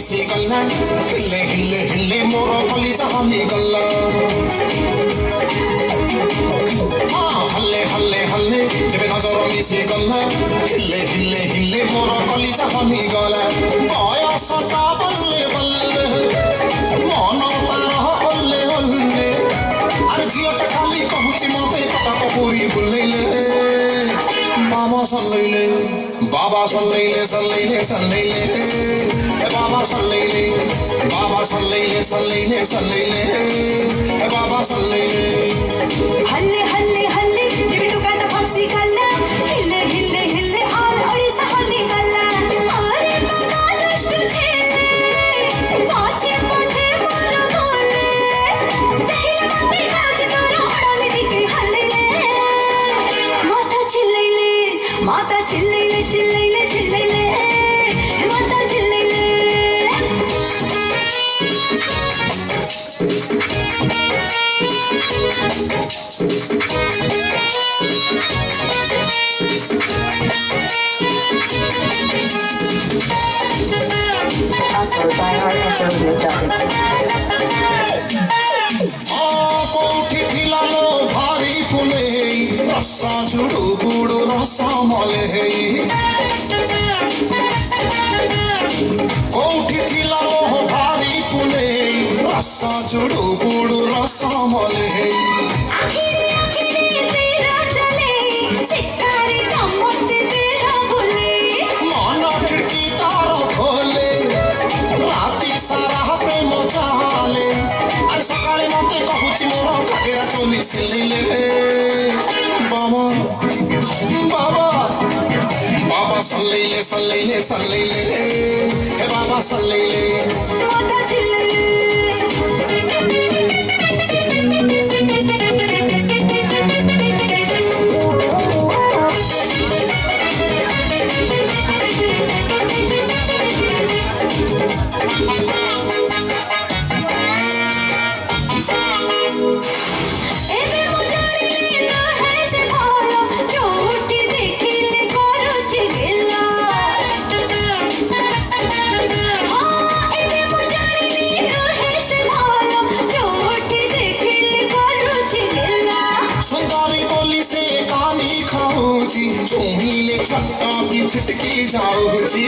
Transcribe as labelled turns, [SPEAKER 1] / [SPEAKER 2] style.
[SPEAKER 1] मिसी गल्ला हिले हिले हिले मोर कलिजा हल्ली गल्ला हल्ले हल्ले हल्ले जब नजर मिसी गल्ला हिले हिले हिले मोर कलिजा हल्ली गल्ला बयस त बल्ले बल्ले मन तार हल्ले हल्ले अरे झियोटा खाली कहूची मते कटक पुरी बुल्लैले बाबा सल्लैले बाबा सल्लैले सल्लैले सल्लैले ए बाबा सल्लैले बाबा सल्लैले सल्लैले सल्लैले ए बाबा सल्लैले
[SPEAKER 2] हल्ले हल्ले हल्ले टिबिटु काटा फसी गल्ला हिले हिले हिले आल ओइसा हल्ली गल्ला अरे बाबा दुष्ट छेले पाछे पठे मारो गोले देखिले माते काज करो हड़ाले दिखे हल्ले माता चिल्लैले माता चिल्लैले चिल्लैले चिल्लैले माता चिल्लैले
[SPEAKER 1] कोठी थिलालो भारी फुले रसा जुडु बुडु रसा मले कोठी थिलालो भारी फुले रसा जुडु बुडु रसा मले
[SPEAKER 2] आखिरी आखिरी तेरा चले सितारे गमते तेरा बोले
[SPEAKER 1] मन खिड़की तार खोले राती सारा प्रेम चाले अरे सकाळे मते कहूची मोर काकेरा चोली सिलेले बाबा बाबा बाबा सल्लैले सल्लैले सल्लैले हे बाबा सल्लैले
[SPEAKER 2] माता चिल्लैले
[SPEAKER 1] छटका की छिटकी जाऊची